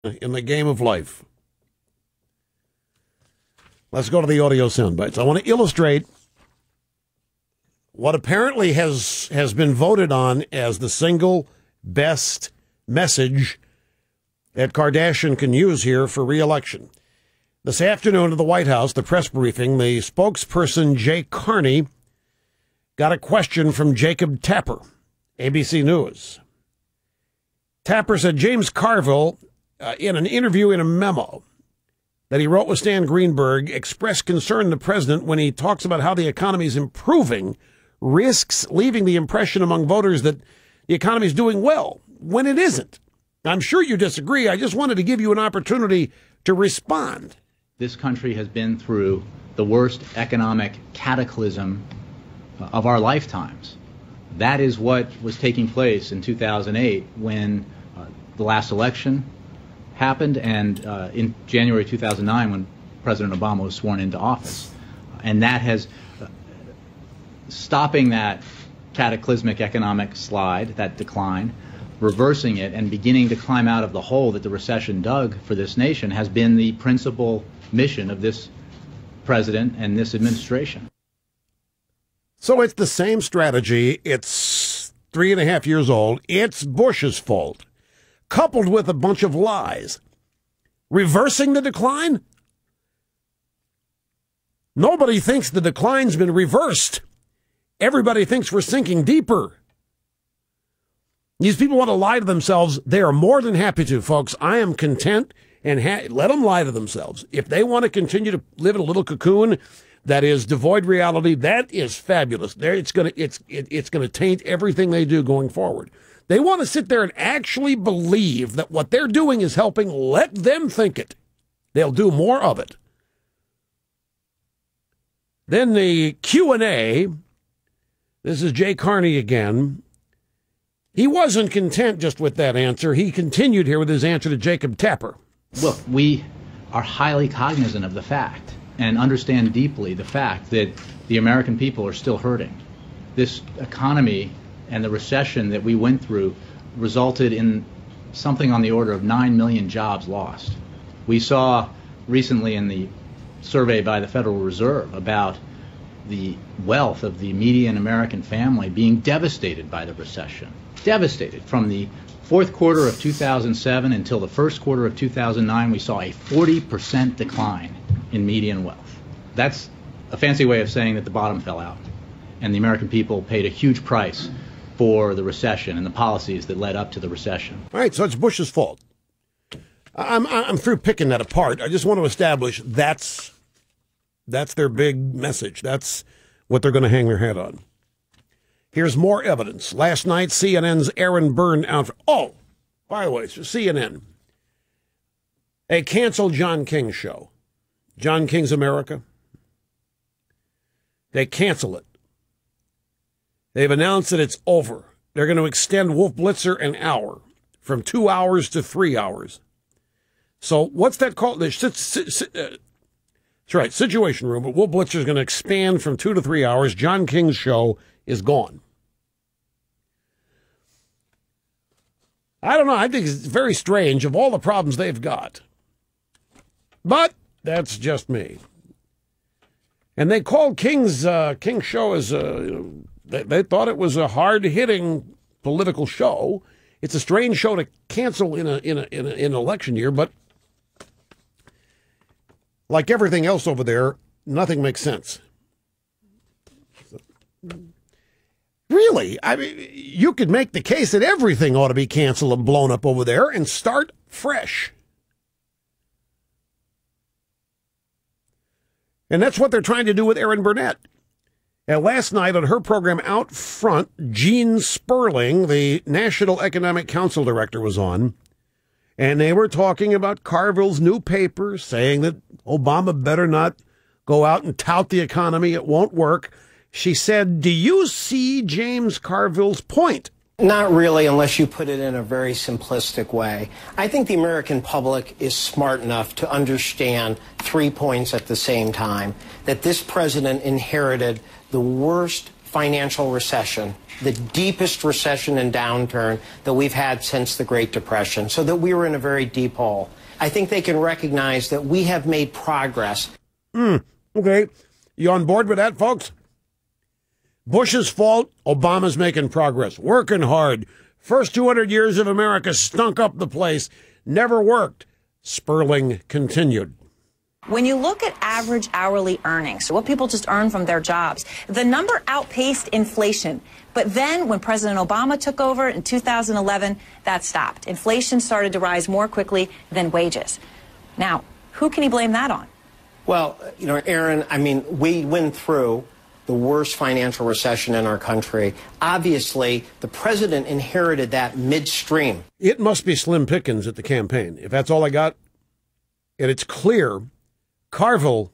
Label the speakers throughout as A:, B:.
A: in the game of life. Let's go to the audio sound bites. I want to illustrate what apparently has been voted on as the single best message that Kardashian can use here for re-election. This afternoon at the White House, the press briefing, the spokesperson, Jay Carney, got a question from Jacob Tapper, ABC News. Tapper said James Carville, in an interview in a memo that he wrote with Stan Greenberg, expressed concern to the president when he talks about how the economy is improving, risks leaving the impression among voters that the economy is doing well, when it isn't. I'm sure you disagree. I just wanted to give you an opportunity to respond.
B: This country has been through the worst economic cataclysm of our lifetimes. That is what was taking place in 2008 when the last election happened, and in January 2009 when President Obama was sworn into office. And that has stopping that cataclysmic economic slide, that decline, reversing it and beginning to climb out of the hole that the recession dug for this nation has been the principal mission of this president and this administration.
A: So it's the same strategy. It's 3.5 years old. It's Bush's fault, coupled with a bunch of lies. Reversing the decline? Nobody thinks the decline's been reversed. Everybody thinks we're sinking deeper. These people want to lie to themselves. They are more than happy to, folks. I am content, and let them lie to themselves. If they want to continue to live in a little cocoon that is devoid reality, that is fabulous. It's going to taint everything they do going forward. They want to sit there and actually believe that what they're doing is helping. Let them think it. They'll do more of it. Then the Q&A. This is Jay Carney again. He wasn't content just with that answer. He continued here with his answer to Jacob Tapper.
B: Look, we are highly cognizant of the fact and understand deeply the fact that the American people are still hurting. This economy and the recession that we went through resulted in something on the order of 9 million jobs lost. We saw recently in the survey by the Federal Reserve about the wealth of the median American family being devastated by the recession. Devastated. From the fourth quarter of 2007 until the first quarter of 2009, we saw a 40% decline in median wealth. That's a fancy way of saying that the bottom fell out, and the American people paid a huge price for the recession and the policies that led up to the recession.
A: All right, so it's Bush's fault. I'm through picking that apart. I just want to establish that's their big message. That's what they're going to hang their hat on. Here's more evidence. Last night, CNN's Aaron Byrne out. Oh, by the way, so CNN. They canceled John King's show. John King's America. They cancel it. They've announced that it's over. They're going to extend Wolf Blitzer an hour, from 2 hours to 3 hours. So what's that called? That's right, Situation Room. But Wolf Blitzer is going to expand from 2 to 3 hours. John King's show is gone. I don't know. I think it's very strange of all the problems they've got. But that's just me. And they called King's show as they thought it was a hard-hitting political show. It's a strange show to cancel in an election year, but like everything else over there, nothing makes sense. Really? I mean, you could make the case that everything ought to be canceled and blown up over there and start fresh. And that's what they're trying to do with Erin Burnett. And last night on her program Out Front, Gene Sperling, the National Economic Council director, was on. And they were talking about Carville's new paper, saying that Obama better not go out and tout the economy. It won't work. She said, do you see James Carville's point?
C: Not really, unless you put it in a very simplistic way. I think the American public is smart enough to understand 3 points at the same time, that this president inherited the worst financial recession, the deepest recession and downturn that we've had since the Great Depression, so that we were in a very deep hole. I think they can recognize that we have made progress.
A: Okay. You on board with that, folks? Bush's fault, Obama's making progress, working hard. First 200 years of America stunk up the place, never worked. Sperling continued.
D: When you look at average hourly earnings, what people just earn from their jobs, the number outpaced inflation. But then when President Obama took over in 2011, that stopped. Inflation started to rise more quickly than wages. Now, who can he blame that on?
C: Well, you know, Aaron, I mean, we went through the worst financial recession in our country. Obviously, the president inherited that midstream.
A: It must be slim pickings at the campaign, if that's all I got. And it's clear Carville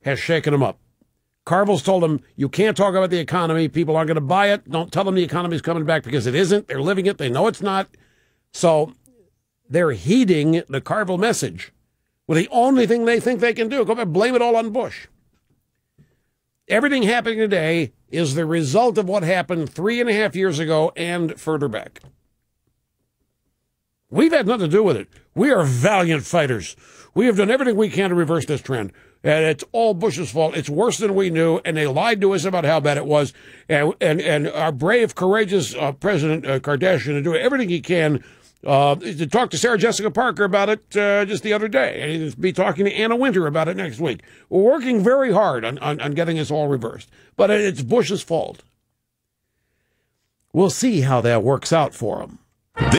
A: has shaken him up. Carville's told him, you can't talk about the economy. People aren't going to buy it. Don't tell them the economy's coming back because it isn't. They're living it. They know it's not. So they're heeding the Carville message. Well, the only thing they think they can do, go back and blame it all on Bush. Everything happening today is the result of what happened 3.5 years ago and further back. We've had nothing to do with it. We are valiant fighters. We have done everything we can to reverse this trend. And it's all Bush's fault. It's worse than we knew, and they lied to us about how bad it was. And our brave, courageous President Kardashian to do everything he can to talk to Sarah Jessica Parker about it just the other day, and he'll be talking to Anna Wintour about it next week. We're working very hard on getting this all reversed, but it's Bush's fault. We'll see how that works out for him.